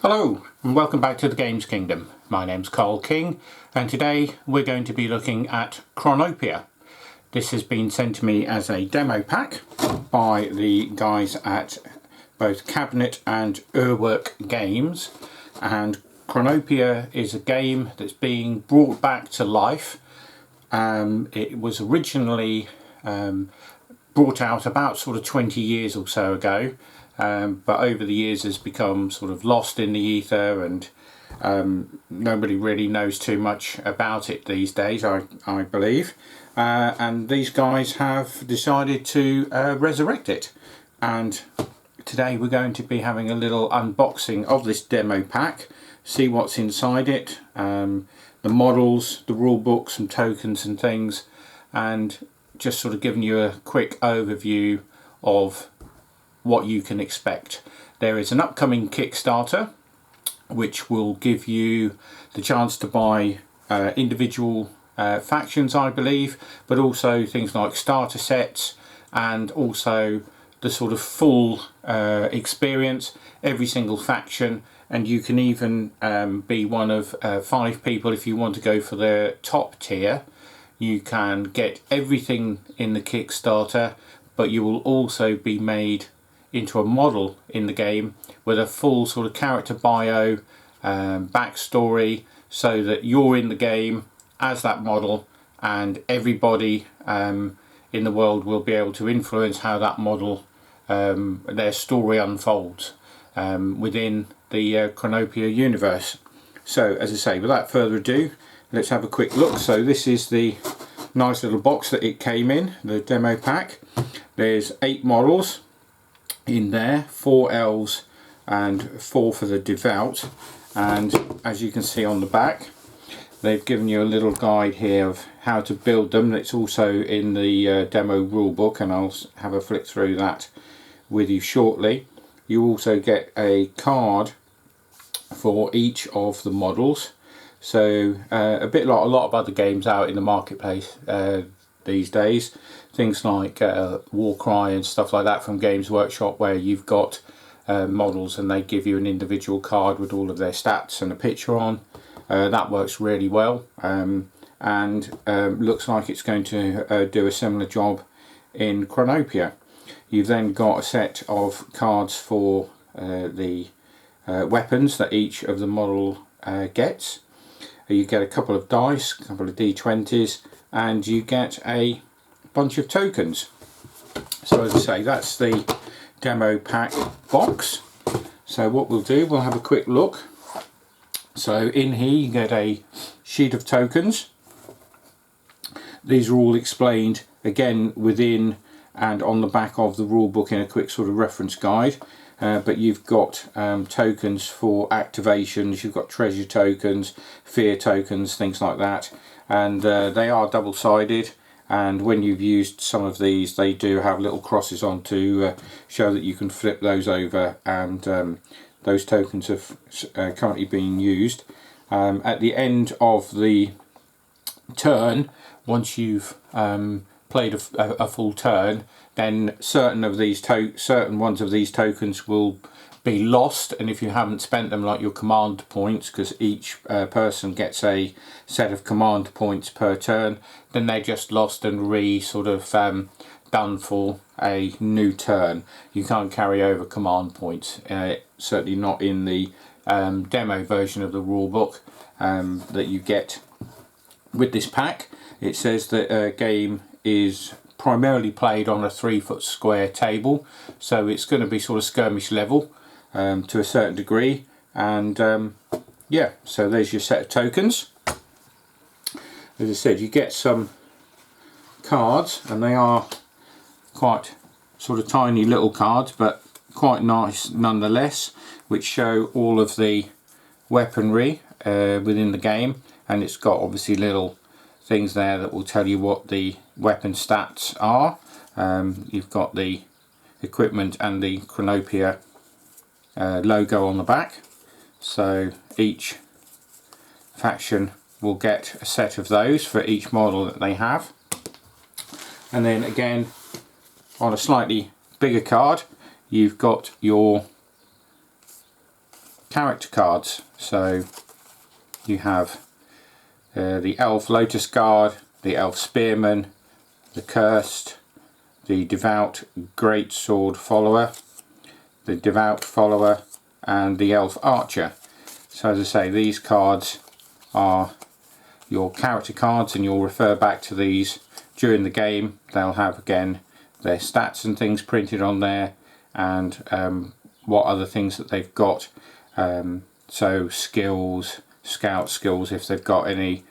Hello and welcome back to the Games Kingdom. My name's Carl King and today we're going to be looking at Chronopia. This has been sent to me as a demo pack by the guys at both Cabinet and UHWERK Games, and Chronopia is a game that's being brought back to life. It was originally brought out about sort of 20 years or so ago, but over the years has become sort of lost in the ether, and nobody really knows too much about it these days, I believe. And these guys have decided to resurrect it, and today we're going to be having a little unboxing of this demo pack, see what's inside it, the models, the rule book, some tokens and things, and just sort of giving you a quick overview of what you can expect. There is an upcoming Kickstarter which will give you the chance to buy individual factions, I believe, but also things like starter sets and also the sort of full experience, every single faction, and you can even be one of 5 people if you want to go for the top tier. You can get everything in the Kickstarter, but you will also be made into a model in the game with a full sort of character bio, backstory, so that you're in the game as that model, and everybody in the world will be able to influence how that model, their story unfolds within the Chronopia universe. So as I say, without further ado, let's have a quick look. So this is the nice little box that it came in, the demo pack. There's 8 models in there, 4 elves and 4 for the devout, and as you can see on the back they've given you a little guide here of how to build them. It's also in the demo rule book, and I'll have a flick through that with you shortly. You also get a card for each of the models, so a bit like a lot of other games out in the marketplace these days, things like Warcry and stuff like that from Games Workshop, where you've got models and they give you an individual card with all of their stats and a picture on. That works really well, and looks like it's going to do a similar job in Chronopia. You've then got a set of cards for the weapons that each of the model gets. You get a couple of dice, a couple of d20s, and you get a bunch of tokens. So as I say, that's the demo pack box. So what we'll do, we'll have a quick look. So in here you get a sheet of tokens. These are all explained again within and on the back of the rule book in a quick sort of reference guide. But you've got tokens for activations, you've got treasure tokens, fear tokens, things like that, and they are double-sided, and when you've used some of these they do have little crosses on to show that you can flip those over, and those tokens are currently being used. At the end of the turn, once you've played a full turn, then certain ones of these tokens will be lost, and if you haven't spent them, like your command points, because each person gets a set of command points per turn, then they're just lost and sort of done for a new turn. You can't carry over command points, certainly not in the demo version of the rule book that you get with this pack. It says that a game is primarily played on a 3-foot square table, so it's going to be sort of skirmish level to a certain degree, and yeah, so there's your set of tokens. As I said, you get some cards, and they are quite sort of tiny little cards, but quite nice nonetheless, which show all of the weaponry within the game, and it's got obviously little things there that will tell you what the weapon stats are. You've got the equipment and the Chronopia logo on the back, so each faction will get a set of those for each model that they have. And then again, on a slightly bigger card, you've got your character cards. So you have the Elf Lotus Guard, the Elf Spearman, the Cursed, the Devout Greatsword Follower, the Devout Follower, and the Elf Archer. So as I say, these cards are your character cards, and you'll refer back to these during the game. They'll have again their stats and things printed on there, and what other things that they've got. So skills, scout skills if they've got any,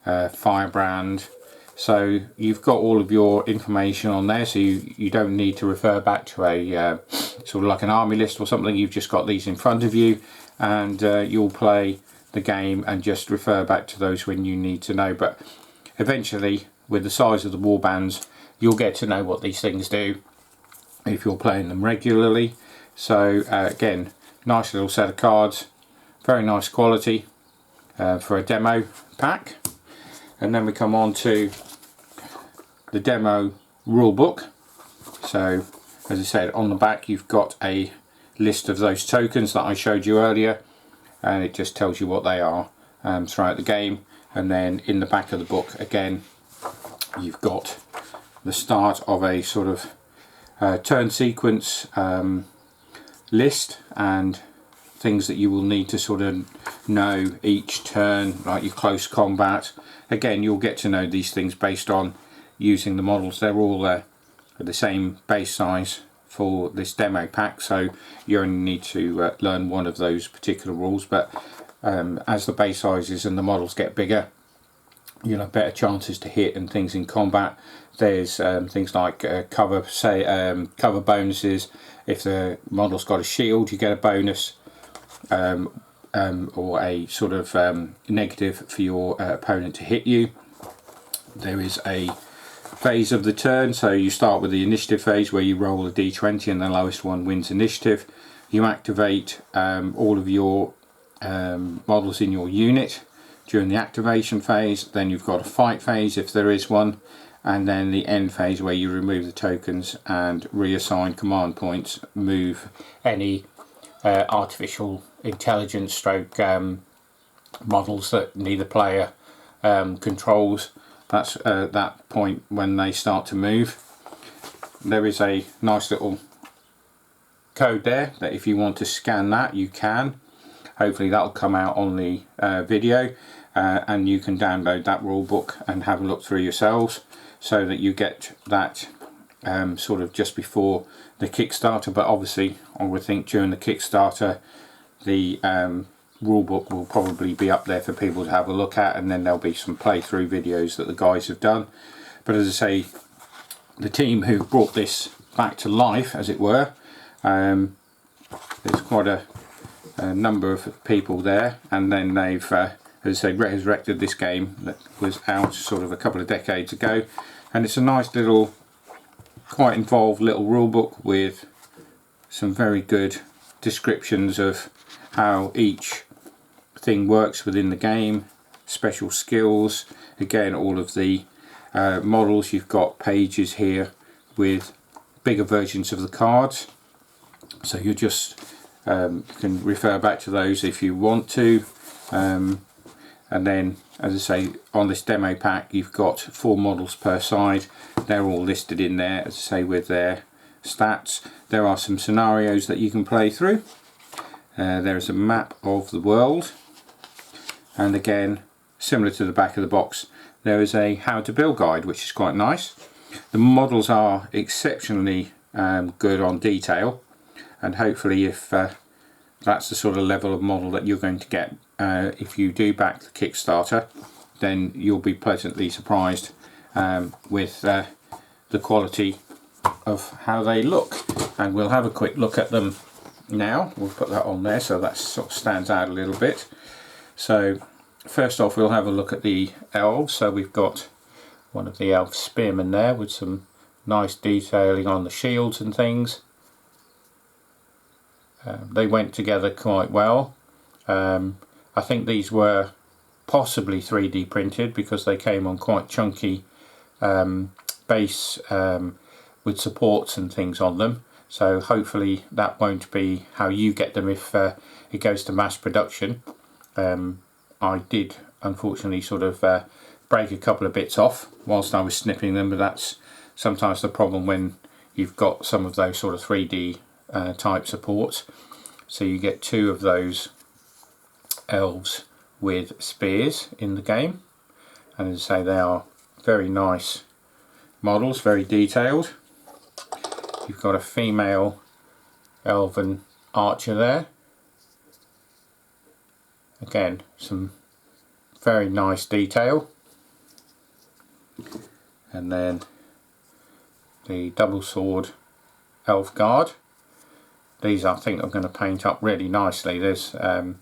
firebrand. So you've got all of your information on there, so you don't need to refer back to a sort of like an army list or something. You've just got these in front of you, and you'll play the game and just refer back to those when you need to know. But eventually, with the size of the warbands, you'll get to know what these things do if you're playing them regularly. So again, nice little set of cards, very nice quality for a demo pack. And then we come on to the demo rulebook. So as I said, on the back you've got a list of those tokens that I showed you earlier, and it just tells you what they are throughout the game. And then in the back of the book again, you've got the start of a sort of turn sequence list, and things that you will need to sort of know each turn, like your close combat. Again, you'll get to know these things based on using the models. They're all the same base size for this demo pack, so you only need to learn one of those particular rules. But as the base sizes and the models get bigger, you'll have better chances to hit and things in combat. There's things like cover bonuses. If the model's got a shield, you get a bonus, or a sort of negative for your opponent to hit you. There is a phase of the turn, so you start with the initiative phase where you roll a d20 and the lowest one wins initiative. You activate all of your models in your unit during the activation phase. Then you've got a fight phase if there is one, and then the end phase where you remove the tokens and reassign command points, move any artificial intelligence stroke models that neither player controls. That's that point when they start to move. There is a nice little code there that if you want to scan that, you can. Hopefully that'll come out on the video, and you can download that rule book and have a look through yourselves, so that you get that sort of just before the Kickstarter. But obviously I would think during the Kickstarter the rulebook will probably be up there for people to have a look at, and then there'll be some playthrough videos that the guys have done. But as I say, the team who brought this back to life, as it were, there's quite a number of people there, and then they've as I say, resurrected this game that was out sort of a couple of decades ago. And it's a nice little, quite involved little rulebook with some very good descriptions of how each thing works within the game, special skills. Again, all of the models, you've got pages here with bigger versions of the cards, so you just can refer back to those if you want to. And then, as I say, on this demo pack you've got 4 models per side. They're all listed in there, as I say, with their stats. There are some scenarios that you can play through. There is a map of the world, and again, similar to the back of the box, there is a how to build guide, which is quite nice. The models are exceptionally good on detail, and hopefully if that's the sort of level of model that you're going to get if you do back the Kickstarter, then you'll be pleasantly surprised with the quality of how they look. And we'll have a quick look at them now. We'll put that on there so that sort of stands out a little bit. So first off, we'll have a look at the elves. So we've got one of the elf spearmen there with some nice detailing on the shields and things. They went together quite well. I think these were possibly 3D printed because they came on quite chunky base with supports and things on them. so hopefully that won't be how you get them if it goes to mass production. I did unfortunately sort of break a couple of bits off whilst I was snipping them, but that's sometimes the problem when you've got some of those sort of 3D type supports. So you get two of those elves with spears in the game, and as I say, they are very nice models, very detailed. You've got a female elven archer there. Again, some very nice detail. And then the double sword elf guard. These I think are going to paint up really nicely. There's a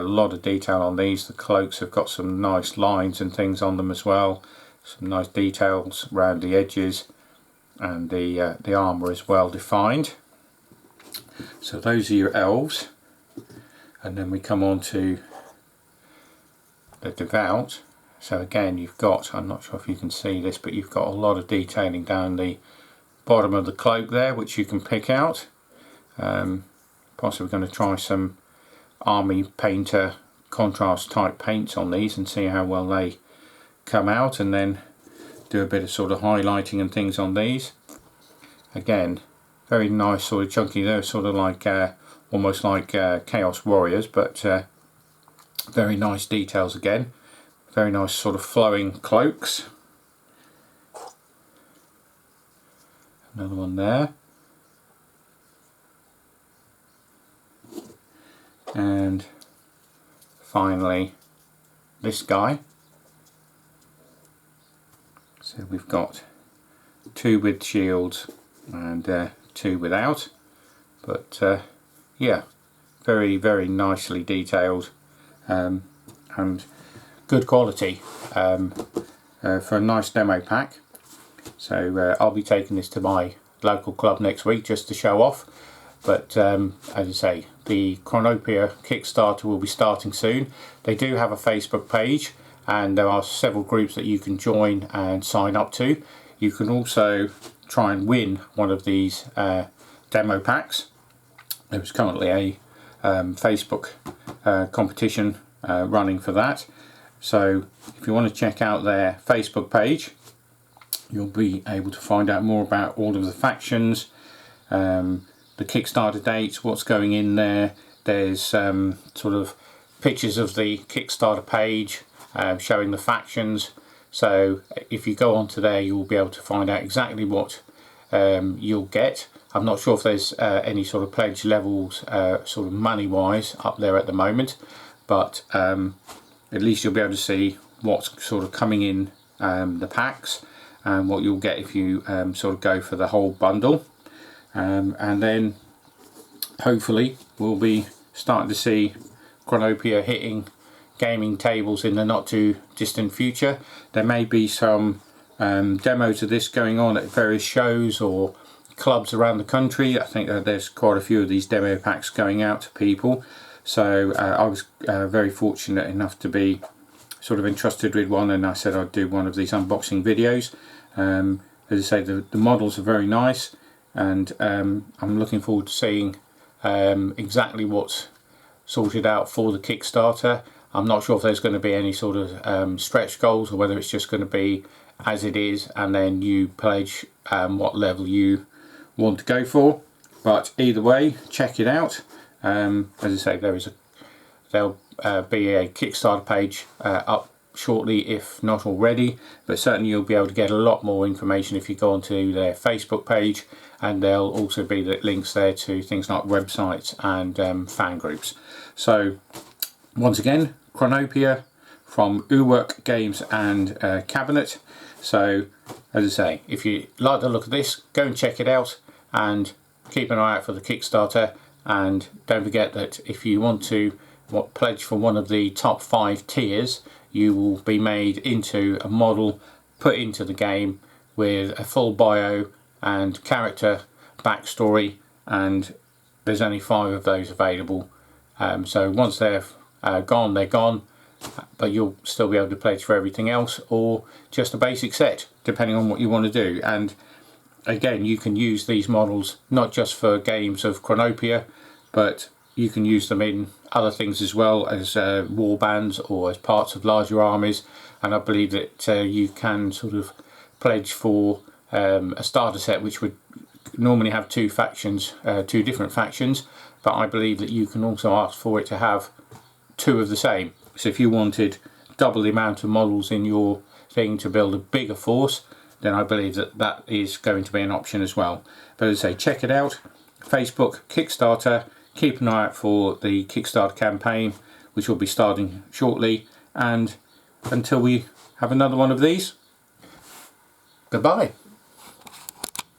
lot of detail on these. The cloaks have got some nice lines and things on them as well. Some nice details around the edges, and the armour is well defined. So those are your elves, and then we come on to the devout. So again, you've got, I'm not sure if you can see this, but you've got a lot of detailing down the bottom of the cloak there, which you can pick out. Possibly going to try some army painter contrast type paints on these and see how well they come out, and then do a bit of sort of highlighting and things on these. Again, very nice sort of chunky. They're sort of like almost like Chaos Warriors, but very nice details again. Very nice sort of flowing cloaks. Another one there. And finally this guy. So we've got two with shields and two without, but yeah, very nicely detailed and good quality for a nice demo pack. So I'll be taking this to my local club next week just to show off. But as I say, the Chronopia Kickstarter will be starting soon. They do have a Facebook page, and there are several groups that you can join and sign up to. You can also try and win one of these demo packs. There's currently a Facebook competition running for that. So if you want to check out their Facebook page, you'll be able to find out more about all of the factions, the Kickstarter dates, what's going in there. There's sort of pictures of the Kickstarter page showing the factions. So if you go onto there, you'll be able to find out exactly what you'll get. I'm not sure if there's any sort of pledge levels sort of money wise up there at the moment, but at least you'll be able to see what's sort of coming in the packs and what you'll get if you sort of go for the whole bundle. And then hopefully we'll be starting to see Chronopia hitting gaming tables in the not too distant future. There may be some demos of this going on at various shows or clubs around the country. I think there's quite a few of these demo packs going out to people. So I was very fortunate enough to be sort of entrusted with one, and I said I'd do one of these unboxing videos. As I say, the models are very nice, and I'm looking forward to seeing exactly what's sorted out for the Kickstarter. I'm not sure if there's going to be any sort of stretch goals, or whether it's just going to be as it is, and then you pledge what level you want to go for. But either way, check it out. As I say, there'll be a Kickstarter page up shortly, if not already, but certainly you'll be able to get a lot more information if you go onto their Facebook page, and there'll also be the links there to things like websites and fan groups. So once again, Chronopia from UHWERK Games and Cabinet. So as I say, if you like the look of this, go and check it out, and keep an eye out for the Kickstarter. And don't forget that if you want to pledge for one of the top 5 tiers, you will be made into a model, put into the game with a full bio and character backstory, and there's only 5 of those available. So once they're gone, they're gone, but you'll still be able to pledge for everything else, or just a basic set, depending on what you want to do. And again, you can use these models not just for games of Chronopia, but you can use them in other things as well, as war bands or as parts of larger armies. And I believe that you can sort of pledge for a starter set which would normally have two different factions, but I believe that you can also ask for it to have two of the same. So if you wanted double the amount of models in your thing to build a bigger force, then I believe that that is going to be an option as well. But as I say, check it out. Facebook, Kickstarter. Keep an eye out for the Kickstarter campaign, which will be starting shortly. And until we have another one of these, goodbye.